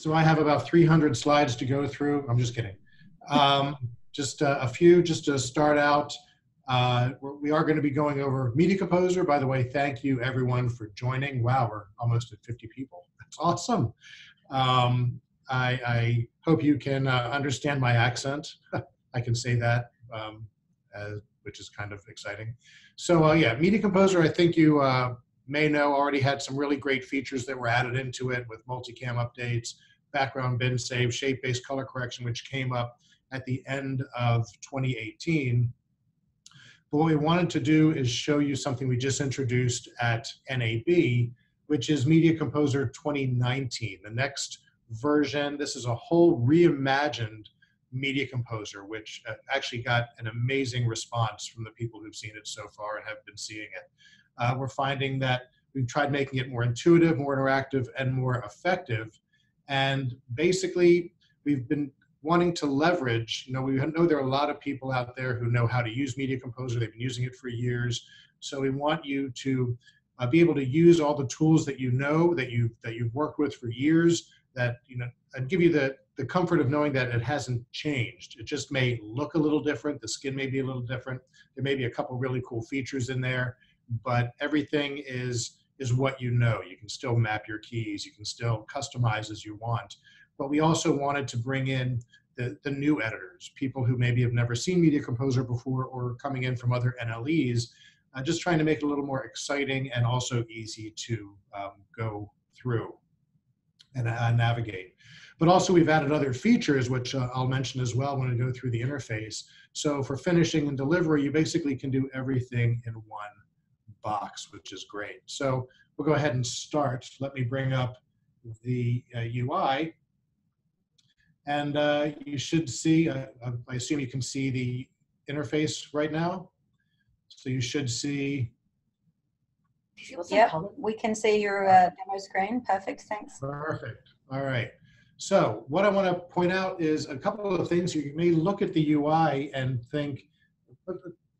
So I have about 300 slides to go through. I'm just kidding. Just a few just to start out. We are going to be going over Media Composer. By the way, thank you everyone for joining. Wow, we're almost at 50 people. That's awesome. I hope you can understand my accent. I can say that, which is kind of exciting. So yeah, Media Composer, I think you may know, already had some really great features that were added into it with multicam updates, background bin save, shape-based color correction, which came up at the end of 2018. But what we wanted to do is show you something we just introduced at NAB, which is Media Composer 2019, the next version. This is a whole reimagined Media Composer, which actually got an amazing response from the people who've seen it so far and have been seeing it. We're finding that we've tried making it more intuitive, more interactive, and more effective. And basically, we've been wanting to leverage, we know there are a lot of people out there who know how to use Media Composer. They've been using it for years. So we want you to be able to use all the tools that that you've worked with for years, that and give you the comfort of knowing that it hasn't changed. It just may look a little different. The skin may be a little different. There may be a couple really cool features in there, but everything is what you know. You can still map your keys. You can still customize as you want. But we also wanted to bring in the new editors, people who maybe have never seen Media Composer before or coming in from other NLEs, just trying to make it a little more exciting and also easy to go through and navigate. But also we've added other features, which I'll mention as well when I go through the interface. So for finishing and delivery, you basically can do everything in one box, which is great. So we'll go ahead and start. Let me bring up the UI. And you should see, I assume you can see the interface right now. So you should see. Yep, we can see your demo screen. Perfect, thanks. Perfect, all right. So what I want to point out is a couple of things. You may look at the UI and think,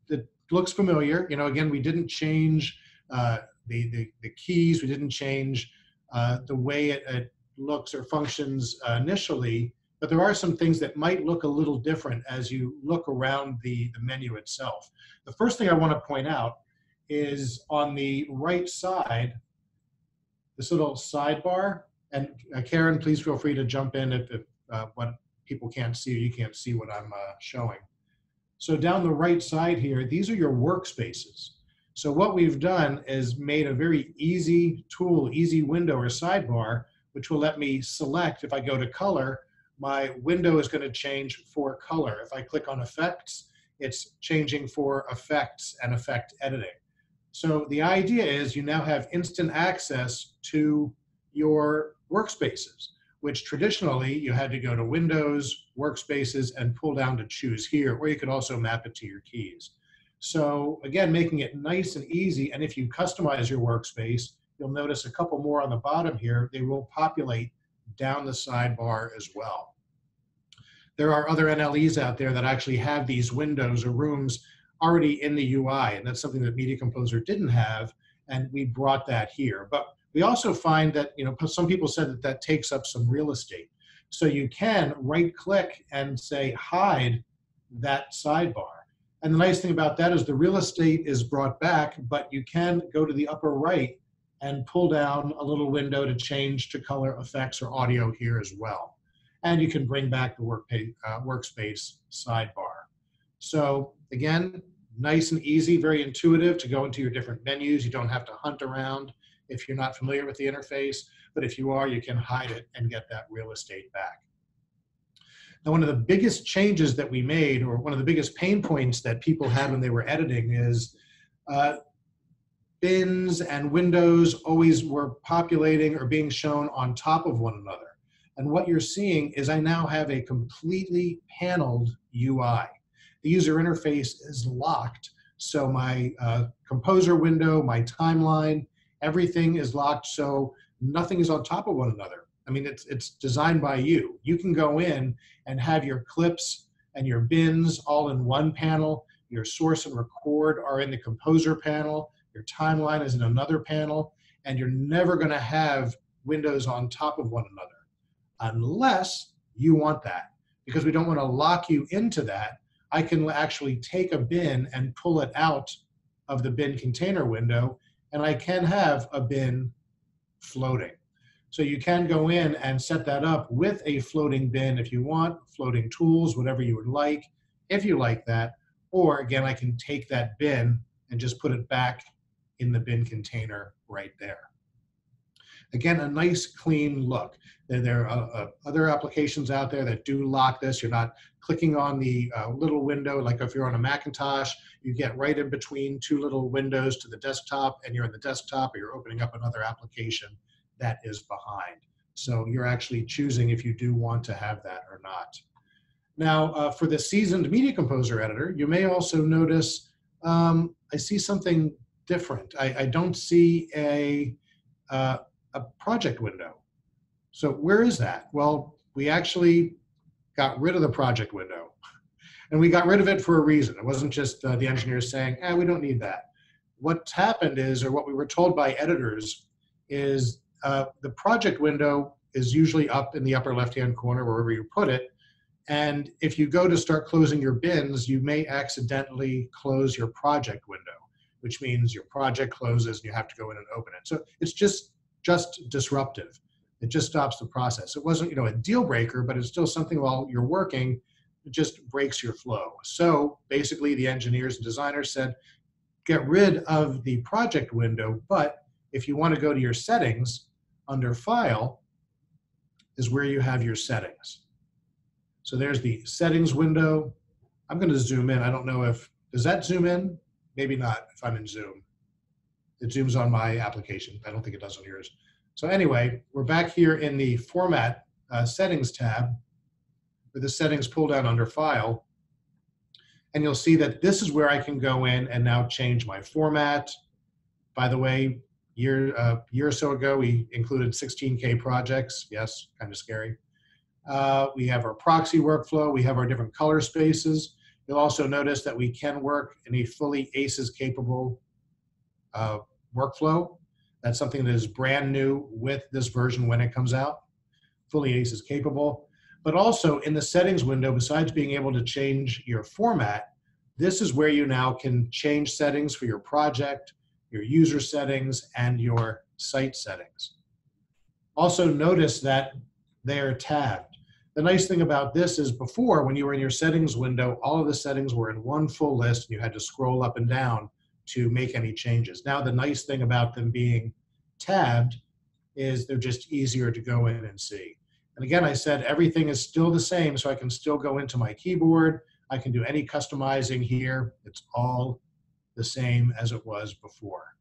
it looks familiar. Again, we didn't change the keys. We didn't change the way it looks or functions initially, but there are some things that might look a little different as you look around the menu itself. The first thing I want to point out is on the right side, this little sidebar. And Karen, please feel free to jump in if what people can't see, or you can't see what I'm showing. So down the right side here, these are your workspaces. So what we've done is made a very easy tool, easy window or sidebar, which will let me select. If I go to color, my window is going to change for color. If I click on effects, it's changing for effects and effect editing. So the idea is you now have instant access to your workspaces, which traditionally you had to go to Windows, Workspaces, and pull down to choose here, or you could also map it to your keys. So again, making it nice and easy, and if you customize your workspace, you'll notice a couple more on the bottom here. They will populate down the sidebar as well. There are other NLEs out there that actually have these windows or rooms already in the UI, and that's something that Media Composer didn't have, and we brought that here. But we also find that, some people said that takes up some real estate. So you can right-click and say, hide that sidebar. And the nice thing about that is the real estate is brought back, but you can go to the upper right and pull down a little window to change to color, effects, or audio here as well. And you can bring back the workspace sidebar. So again, nice and easy, very intuitive to go into your different menus. You don't have to hunt around if you're not familiar with the interface, but if you are, you can hide it and get that real estate back. Now, one of the biggest changes that we made, or one of the biggest pain points that people had when they were editing, is bins and windows always were populating or being shown on top of one another. And what you're seeing is I now have a completely paneled UI. The user interface is locked, so my Composer window, my timeline, everything is locked, so nothing is on top of one another. I mean, it's designed by you. You can go in and have your clips and your bins all in one panel. Your source and record are in the Composer panel. Your timeline is in another panel, and you're never going to have windows on top of one another. unless you want that. Because we don't want to lock you into that, I can actually take a bin and pull it out of the bin container window, and I can have a bin floating. So you can go in and set that up with a floating bin if you want, floating tools, whatever you would like, if you like that. Or again, I can take that bin and just put it back in the bin container right there. Again, a nice clean look. There are other applications out there that do lock this. You're not clicking on the little window, like if you're on a Macintosh, you get right in between two little windows to the desktop, and you're in the desktop, or you're opening up another application that is behind. So you're actually choosing if you do want to have that or not. Now, for the seasoned Media Composer editor, you may also notice I see something different. I don't see a project window. So where is that? Well, we actually got rid of the project window. And we got rid of it for a reason. It wasn't just the engineers saying, we don't need that. What's happened is, or what we were told by editors, is the project window is usually up in the upper left-hand corner, wherever you put it. And if you go to start closing your bins, you may accidentally close your project window, which means your project closes and you have to go in and open it. So it's just disruptive. It just stops the process. It wasn't, a deal breaker, but it's still something while you're working, it just breaks your flow. So basically the engineers and designers said, get rid of the project window, but if you want to go to your settings, under File is where you have your settings. So there's the settings window. I'm going to zoom in. I don't know does that zoom in? Maybe not if I'm in Zoom. It zooms on my application. I don't think it does on yours. So anyway, we're back here in the Format Settings tab with the settings pull down under File. And you'll see that this is where I can go in and now change my format. By the way, year or so ago, we included 16K projects. Yes, kind of scary. We have our proxy workflow. We have our different color spaces. You'll also notice that we can work in a fully ACES capable workflow. That's something that is brand new with this version when it comes out, fully ACES capable. But also in the settings window, besides being able to change your format, this is where you now can change settings for your project, your user settings, and your site settings. Also notice that they are tabbed. The nice thing about this is before, when you were in your settings window, all of the settings were in one full list and you had to scroll up and down to make any changes. Now the nice thing about them being tabbed is they're just easier to go in and see. And again, I said everything is still the same, so I can still go into my keyboard. I can do any customizing here. It's all the same as it was before.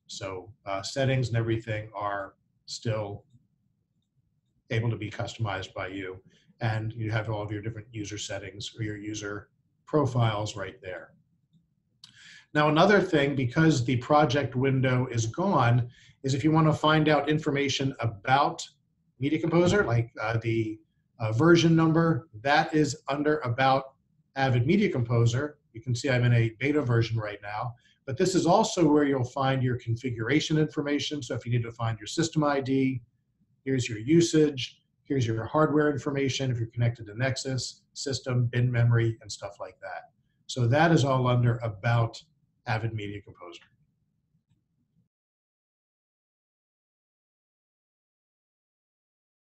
So settings and everything are still able to be customized by you. And you have all of your different user settings or your user profiles right there. Now, another thing, because the project window is gone, is if you want to find out information about Media Composer, like the version number, that is under About Avid Media Composer. You can see I'm in a beta version right now, but this is also where you'll find your configuration information. So if you need to find your system ID, here's your usage, here's your hardware information if you're connected to Nexus, system, bin memory, and stuff like that. So that is all under About Avid Media Composer.